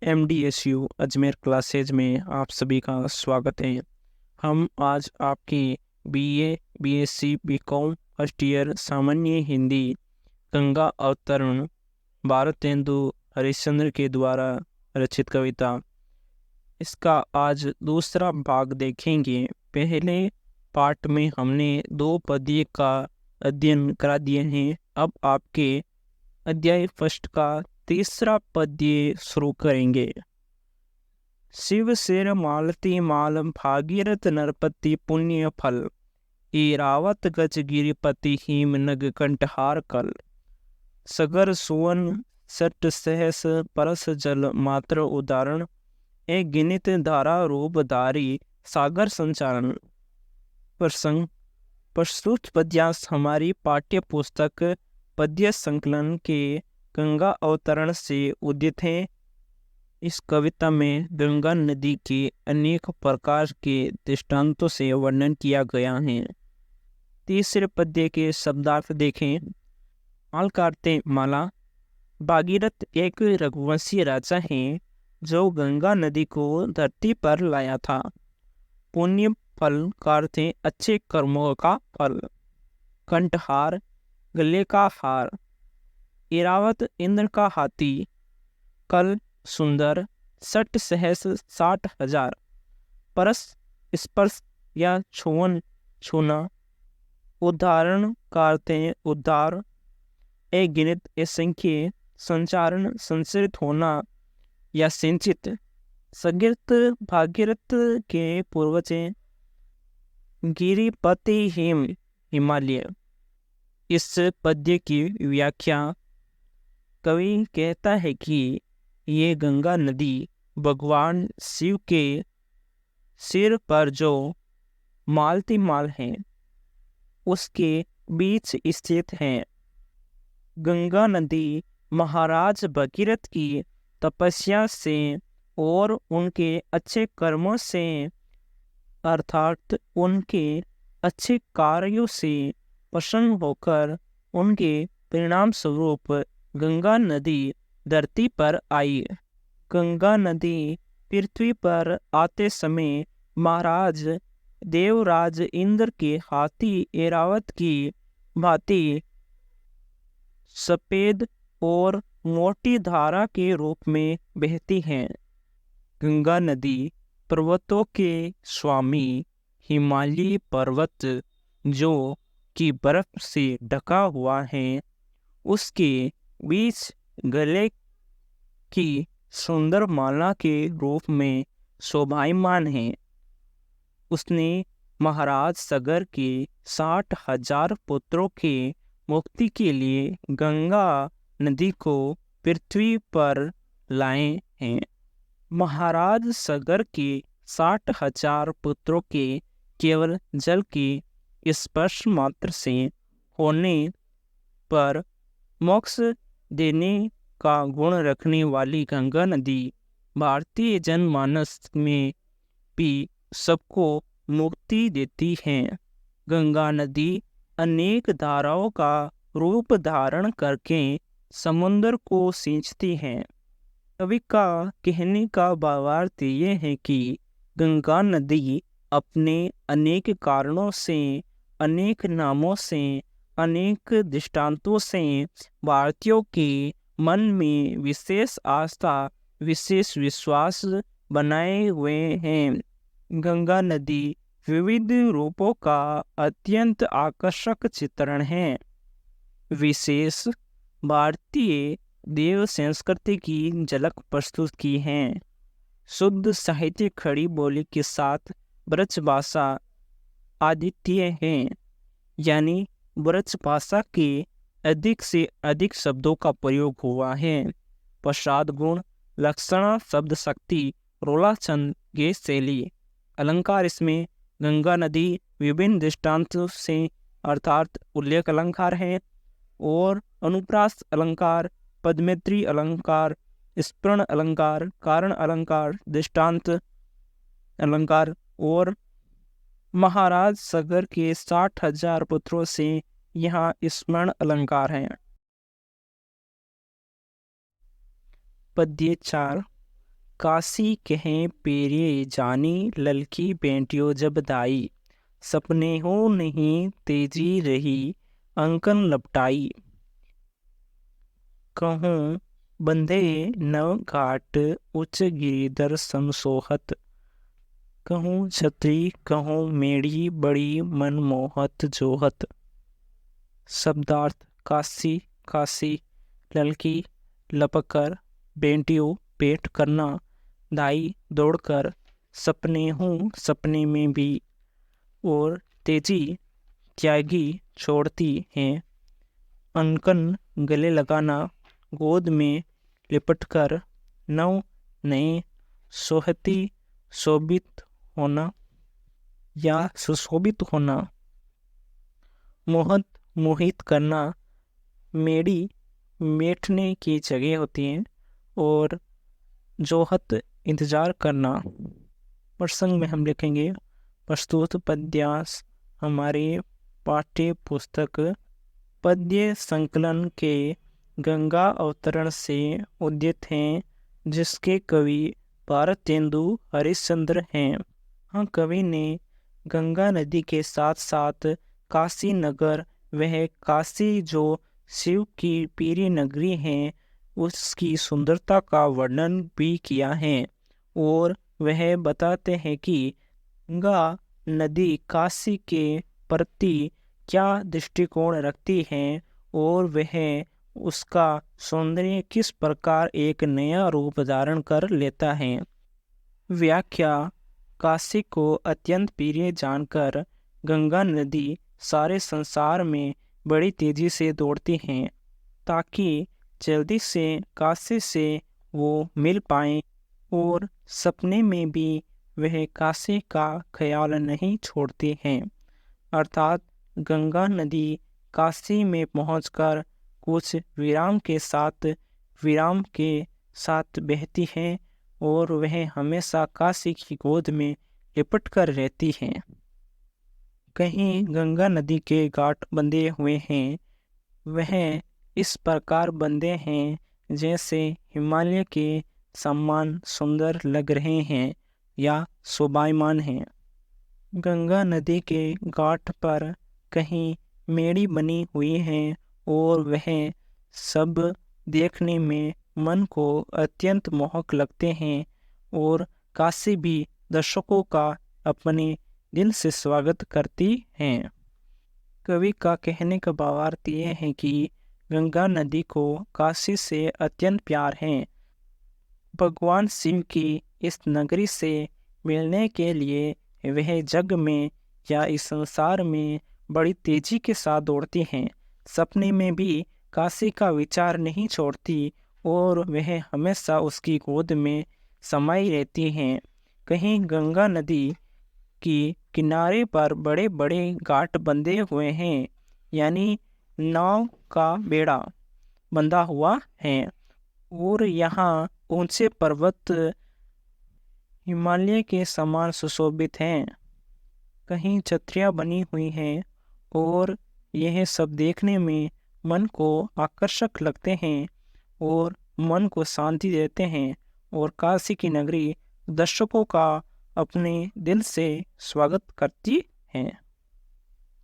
MDSU Ajmer classes में आप सभी का स्वागत है। हम आज आपकी BA, BSc, BCom first year सामान्य हिंदी गंगा अवतरण भारतेंदु हरिश्चंद्र के द्वारा रचित कविता इसका आज दूसरा भाग देखेंगे। पहले पार्ट में हमने 2 पद्य का अध्ययन करा दिए हैं। अब आपके अध्याय फर्स्ट का तीसरा पद्य शुरू करेंगे। शिव सिर मालती माल भागीरथ नरपति पुण्य फल, ईरावत गज गिरिपति हिम नग कंठहार कल, सगर सुवन सट सहस परस जल मात्र उदाहरण, ए गिनित धारा रूप धारी सागर संचारण। प्रसंग प्रस्तुत पद्यांश हमारी पाठ्य पुस्तक पद्य संकलन के गंगा अवतरण से उदित हैं। इस कविता में गंगा नदी के अनेक प्रकार के दृष्टांतों से वर्णन किया गया है। तीसरे पद्य के शब्दार्थ देखें। माल काटते माला। भागीरथ एक रघुवंशी राजा हैं जो गंगा नदी को धरती पर लाया था। पुण्य फल काटते अच्छे कर्मों का फल। कंठहार गले का हार। इरावत इंद्र का हाथी। कल सुंदर। सट सहस 60,000। परस स्पर्श या छुवन छूना। उदाहरण करते उद्धार। ए गिनित असंख्य। संचारण संचरित होना या सिंचित। सगिरत भागीरथ के पूर्वज गिरिपति हिम हिमालय। इस पद्य की व्याख्या कवि कहता है कि ये गंगा नदी भगवान शिव के सिर पर जो मालती माल है उसके बीच स्थित है। गंगा नदी महाराज भगीरथ की तपस्या से और उनके अच्छे कर्मों से अर्थात उनके अच्छे कार्यों से प्रसन्न होकर उनके परिणाम स्वरूप गंगा नदी धरती पर आई। गंगा नदी पृथ्वी पर आते समय महाराज देवराज इंद्र के हाथी ऐरावत की भांति सफेद और मोटी धारा के रूप में बहती है। गंगा नदी पर्वतों के स्वामी हिमालयी पर्वत जो कि बर्फ से ढका हुआ है उसके बीच गले की सुंदर माला के रूप में शोभायमान है। उसने महाराज सगर के 60,000 पुत्रों के मुक्ति के लिए गंगा नदी को पृथ्वी पर लाए हैं। महाराज सगर के 60,000 पुत्रों के केवल जल के स्पर्श मात्र से होने पर मोक्ष देने का गुण रखने वाली गंगा नदी भारतीय जनमानस में भी सबको मुक्ति देती है। गंगा नदी अनेक धाराओं का रूप धारण करके समुद्र को सींचती है। कवि का कहने का भावार्थ ये है कि गंगा नदी अपने अनेक कारणों से, अनेक नामों से, अनेक दृष्टांतों से भारतीयों के मन में विशेष आस्था, विशेष विश्वास बनाए हुए हैं। गंगा नदी विविध रूपों का अत्यंत आकर्षक चित्रण है। विशेष भारतीय देव संस्कृति की झलक प्रस्तुत की है। शुद्ध साहित्य खड़ी बोली के साथ ब्रज भाषा आदित्य है, यानी ब्रज भाषा के अधिक से अधिक शब्दों का प्रयोग हुआ है। प्रसाद गुण, लक्षणा, शब्द शक्ति, रोला छंद, गेय शैली, अलंकार इसमें गंगा नदी विभिन्न दृष्टांतों से अर्थात उल्लेख अलंकार है और अनुप्रास अलंकार, पद्मेत्री अलंकार, स्मरण अलंकार, कारण अलंकार, दृष्टांत अलंकार और महाराज सगर के 60,000 पुत्रों से यहाँ स्मरण अलंकार हैं। पद्य 4। काशी कहें पेरे जानी ललकी बेटियों जब दाई, सपने हो नहीं तेजी रही अंकन लपटाई। कहूँ बंधे नव घाट उच्च गिरिधर समसोहत, कहूँ छत्री कहूँ मेड़ी बड़ी मनमोहत जोहत। शब्दार्थ काशी काशी, ललकी लपकर, बेटियों पेट करना, दाई दौड़कर, सपने हूँ सपने में भी, और तेजी त्यागी छोड़ती हैं, अनकन गले लगाना, गोद में लिपटकर, नव नए, सोहती शोभित होना या सुशोभित होना, मोहत मोहित करना, मेड़ी बैठने की जगह होती है, और जोहत इंतजार करना। प्रसंग में हम लिखेंगे प्रस्तुत पद्यांश हमारे पाठ्य पुस्तक पद्य संकलन के गंगा अवतरण से उद्यत हैं, जिसके कवि भारतेंदु हरिश्चंद्र हैं। हाँ, कवि ने गंगा नदी के साथ साथ काशी नगर, वह काशी जो शिव की पीरी नगरी है, उसकी सुंदरता का वर्णन भी किया है। और वह बताते हैं कि गंगा नदी काशी के प्रति क्या दृष्टिकोण रखती है, और वह उसका सौंदर्य किस प्रकार एक नया रूप धारण कर लेता है। व्याख्या काशी को अत्यंत प्रिय जानकर गंगा नदी सारे संसार में बड़ी तेजी से दौड़ती हैं, ताकि जल्दी से काशी से वो मिल पाएं, और सपने में भी वह काशी का ख्याल नहीं छोड़ती हैं। अर्थात गंगा नदी काशी में पहुंचकर कुछ विराम के साथ बहती है, और वह हमेशा काशी की गोद में लिपट कर रहती हैं। कहीं गंगा नदी के घाट बंधे हुए हैं, वह इस प्रकार बंधे हैं जैसे हिमालय के समान सुंदर लग रहे हैं या शोभायमान हैं। गंगा नदी के घाट पर कहीं मेड़ी बनी हुई है, और वह सब देखने में मन को अत्यंत मोहक लगते हैं, और काशी भी दर्शकों का अपने दिल से स्वागत करती हैं। कवि का कहने का भावार्थ यह है कि गंगा नदी को काशी से अत्यंत प्यार है। भगवान शिव की इस नगरी से मिलने के लिए वह जग में या इस संसार में बड़ी तेजी के साथ दौड़ती हैं। सपने में भी काशी का विचार नहीं छोड़ती, और वह हमेशा उसकी गोद में समाई रहती हैं। कहीं गंगा नदी की किनारे पर बड़े बड़े घाट बंधे हुए हैं, यानी नाव का बेड़ा बंधा हुआ है, और यहाँ ऊंचे पर्वत हिमालय के समान सुशोभित हैं। कहीं छतरियाँ बनी हुई हैं, और यह सब देखने में मन को आकर्षक लगते हैं और मन को शांति देते हैं, और काशी की नगरी दर्शकों का अपने दिल से स्वागत करती है।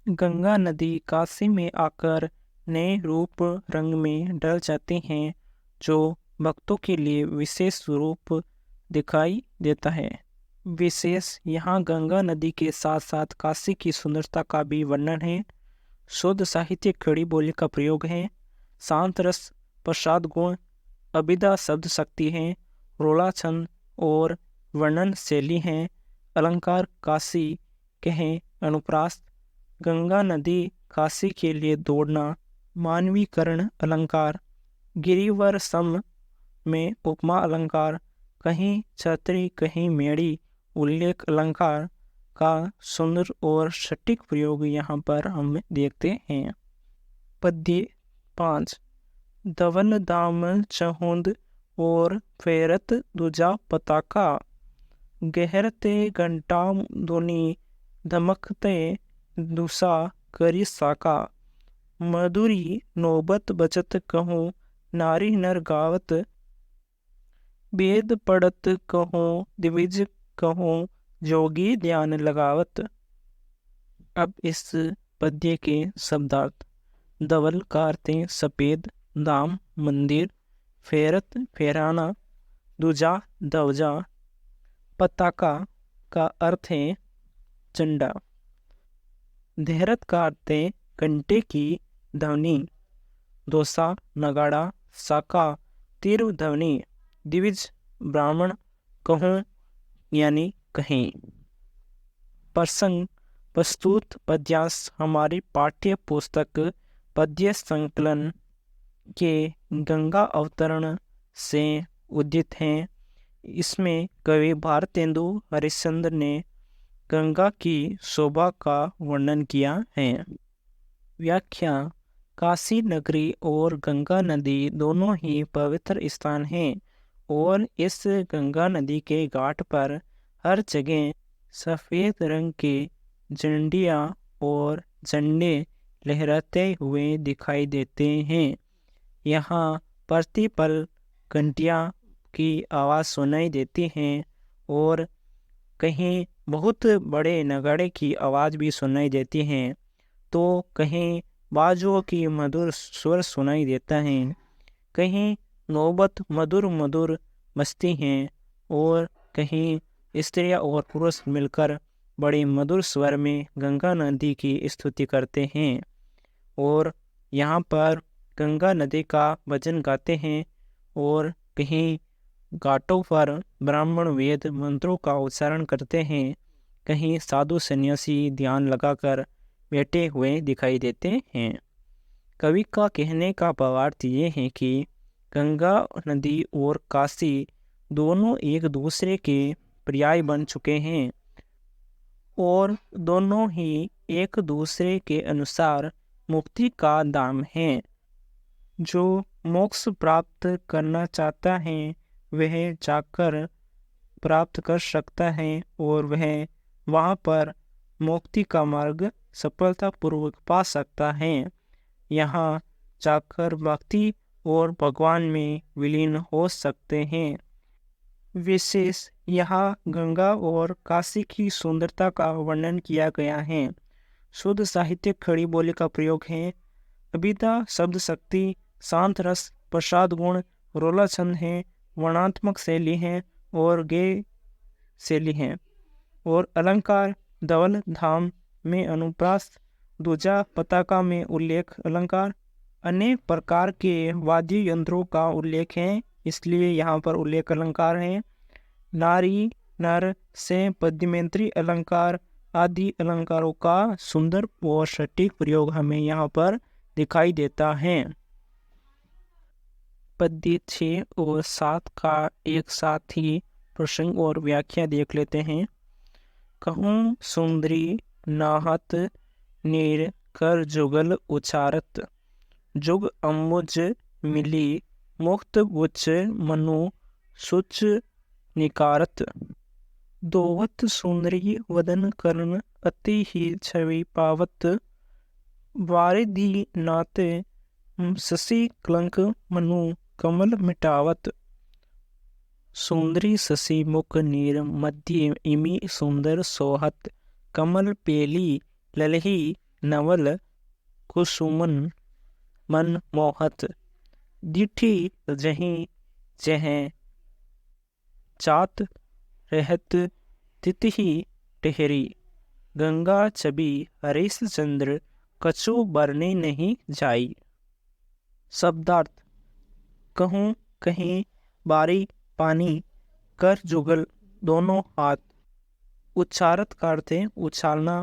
गंगा नदी काशी में आकर नए रूप रंग में ढल जाती हैं, जो भक्तों के लिए विशेष रूप दिखाई देता है। विशेष यहाँ गंगा नदी के साथ साथ काशी की सुंदरता का भी वर्णन है। शुद्ध साहित्य खड़ी बोली का प्रयोग है। शांत रस प्रसाद गुण अभिधा शब्द शक्ति है। रोला छंद और वर्णन शैली है। अलंकार काशी कहें अनुप्रास। गंगा नदी काशी के लिए दौड़ना मानवीकरण अलंकार। गिरिवर सम में उपमा अलंकार। कहीं छतरी कहीं मेड़ी उल्लेख अलंकार का सुंदर और सटीक प्रयोग यहाँ पर हम देखते हैं। पद्य 5। धवल दामन चहुंद और फेरत दूजा पताका। गहरते घंटा धुनी धमकते दूसा करी साका। मधुरी नौबत बचत कहूँ नारी नर गावत। वेद पढ़त कहो द्विज कहो जोगी ध्यान लगावत। अब इस पद्य के शब्दार्थ। धवल का अर्थ है सफेद, धाम मंदिर, फेरत फेराना, दूजा ध्वजा, पताका का अर्थ है झंडा, देहरत का अर्थ है घंटे की ध्वनि, दोसा नगाड़ा, साका तीव्र ध्वनि, द्विज ब्राह्मण, कहूँ यानी कहीं। प्रसंग प्रस्तुत पद्यांश हमारी पाठ्य पुस्तक पद्य संकलन के गंगा अवतरण से उदित हैं। इसमें कवि भारतेंदु हरिश्चंद्र ने गंगा की शोभा का वर्णन किया है। व्याख्या। काशी नगरी और गंगा नदी दोनों ही पवित्र स्थान हैं और इस गंगा नदी के घाट पर हर जगह सफ़ेद रंग के झंडियाँ और झंडे लहराते हुए दिखाई देते हैं। यहाँ प्रतिपल घंटियाँ की आवाज़ सुनाई देती हैं और कहीं बहुत बड़े नगाड़े की आवाज़ भी सुनाई देती हैं, तो कहीं बाजुओं की मधुर स्वर सुनाई देता है, कहीं नौबत मधुर मधुर मस्ती हैं और कहीं स्त्रियां और पुरुष मिलकर बड़े मधुर स्वर में गंगा नदी की स्तुति करते हैं और यहाँ पर गंगा नदी का भजन गाते हैं और कहीं घाटों पर ब्राह्मण वेद मंत्रों का उच्चारण करते हैं, कहीं साधु सन्यासी ध्यान लगाकर बैठे हुए दिखाई देते हैं। कवि का कहने का भावार्थ ये है कि गंगा नदी और काशी दोनों एक दूसरे के पर्याय बन चुके हैं और दोनों ही एक दूसरे के अनुसार मुक्ति का धाम है। जो मोक्ष प्राप्त करना चाहता है वह जाकर प्राप्त कर सकता है और वह वहाँ पर मुक्ति का मार्ग सफलतापूर्वक पा सकता है। यहाँ जाकर भक्ति और भगवान में विलीन हो सकते हैं। विशेष यहाँ गंगा और काशी की सुंदरता का वर्णन किया गया है। शुद्ध साहित्य खड़ी बोली का प्रयोग है। कविता शब्द शक्ति, शांत रस, प्रसाद गुण, रोला छंद है, वर्णात्मक शैली है और गेय शैली है और अलंकार धवल धाम में अनुप्रास, दूजा पताका में उल्लेख अलंकार, अनेक प्रकार के वाद्य यंत्रों का उल्लेख है इसलिए यहाँ पर उल्लेख अलंकार है। नारी नर से पद्यमेंत्री अलंकार आदि अलंकारों का सुंदर और सटीक प्रयोग हमें यहाँ पर दिखाई देता है। पद्य 6 और 7 का एक साथ ही प्रसंग और व्याख्या देख लेते हैं। कहूँ सुंदरी नाहत नीर कर जुगल उचारत, जुग अम्बुज मिली मुक्त बुच मनु सुच निकारत। दोवत सुंदरी वदन कर्ण अति ही छवि पावत, वारिधि नाते शशि कलंक मनु कमल मिटावत। सुंदरी शशि मुख नीर मध्य इमी सुंदर सोहत, कमल पेली ललही नवल कुसुमन मन मोहत। दिठी जहीं जह चात रहत तिथि टहरी, गंगा छवि हरीश चंद्र कछु बरने नहीं जाई। शब्दार्थ। कहूँ कहीं बारी पानी, कर जुगल दोनों हाथ, उच्चारत का अर्थ है उछालना,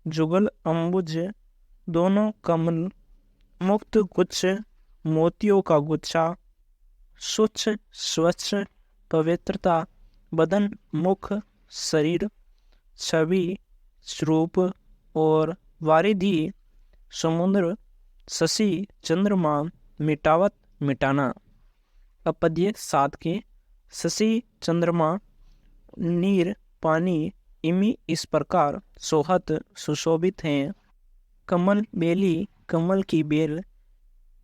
जुगल अम्बुज दोनों कमल, मुक्त गुच्छ मोतियों का गुच्छा, स्वच्छ स्वच्छ पवित्रता, बदन मुख शरीर, छवि स्वरूप और वारिधि समुद्र, शशि चंद्रमा, मिटावत मिटाना। अब पद्य 7 के शशि चंद्रमा नीर पानी इमी इस प्रकार सोहत सुशोभित हैं, कमल बेली कमल की बेल,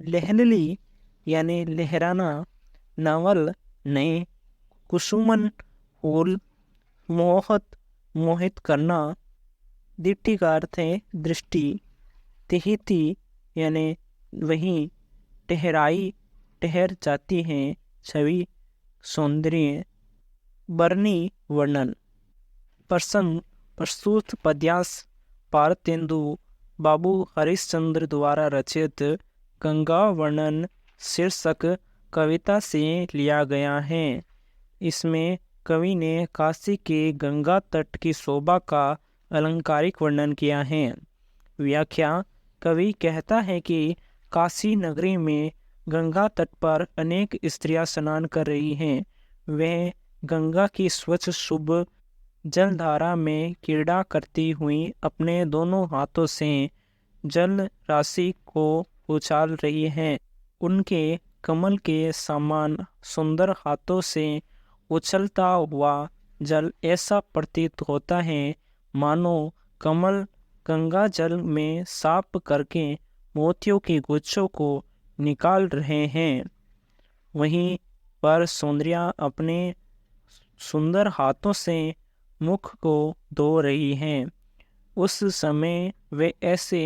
लहलली यानी लहराना, नवल नए, कुसुमन फूल मोहित करना। दृष्टि का अर्थ है दृष्टि। तिहिति यानी वही ठहराई, ठहर जाती है छवि, सौंदर्य। बरनी वर्णन। प्रसंग प्रस्तुत पद्यांश भारतेंदु बाबू हरिश्चंद्र द्वारा रचित गंगा वर्णन शीर्षक कविता से लिया गया है। इसमें कवि ने काशी के गंगा तट की शोभा का अलंकारिक वर्णन किया है। व्याख्या। कवि कहता है कि काशी नगरी में गंगा तट पर अनेक स्त्रियां स्नान कर रही हैं। वह गंगा की स्वच्छ शुभ जलधारा में क्रीड़ा करती हुई अपने दोनों हाथों से जल राशि को उछाल रही हैं। उनके कमल के समान सुंदर हाथों से उछलता हुआ जल ऐसा प्रतीत होता है मानो कमल गंगा जल में साफ करके मोतियों के गुच्छों को निकाल रहे हैं। वहीं पर सुंदरियां अपने सुंदर हाथों से मुख को धो रही हैं। उस समय वे ऐसे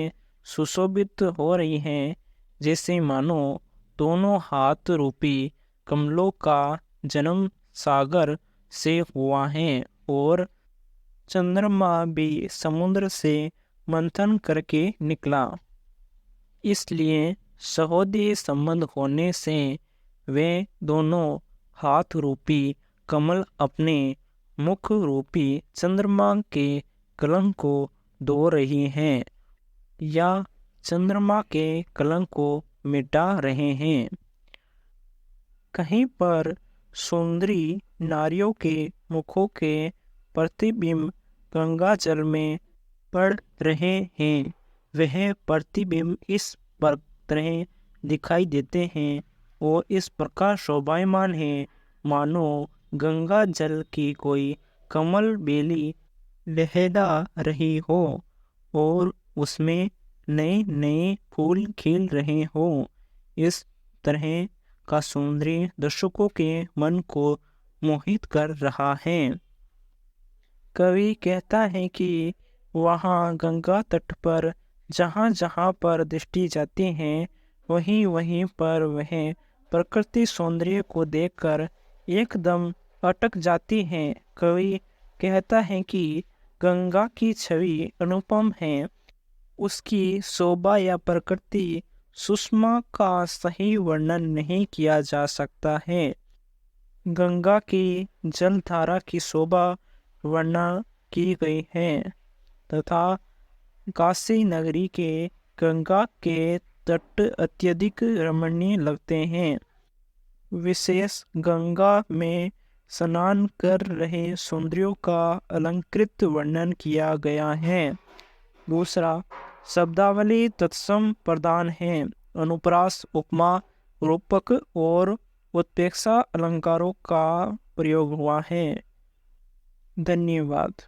सुशोभित हो रही हैं जैसे मानो दोनों हाथ रूपी कमलों का जन्म सागर से हुआ है और चंद्रमा भी समुद्र से मंथन करके निकला। इसलिए सहोदय संबंध होने से वे दोनों हाथ रूपी कमल अपने मुख रूपी चंद्रमा के कलंक को धो रही हैं या चंद्रमा के कलंक को मिटा रहे हैं। कहीं पर सुंदरी नारियों के मुखों के प्रतिबिंब गंगा जल में पड़ रहे हैं। वह प्रतिबिंब इस तरह दिखाई देते हैं और इस प्रकार शोभायमान है मानो गंगा जल की कोई कमल बेली लहरा रही हो और उसमें नए नए फूल खिल रहे हो। इस तरह का सौंदर्य दर्शकों के मन को मोहित कर रहा है। कवि कहता है कि वहाँ गंगा तट पर जहाँ जहाँ पर दृष्टि जाती है वहीं वहीं पर वह प्रकृति सौंदर्य को देखकर एकदम अटक जाती है। कवि कहता है कि गंगा की छवि अनुपम है। उसकी शोभा या प्रकृति सुषमा का सही वर्णन नहीं किया जा सकता है। गंगा की जलधारा की शोभा वर्णन की गई है तथा काशी नगरी के गंगा के तट अत्यधिक रमणीय लगते हैं। विशेष गंगा में स्नान कर रहे सौंदर्यों का अलंकृत वर्णन किया गया है। दूसरा, शब्दावली तत्सम प्रदान है। अनुप्रास, उपमा, रूपक और उत्प्रेक्षा अलंकारों का प्रयोग हुआ है। धन्यवाद।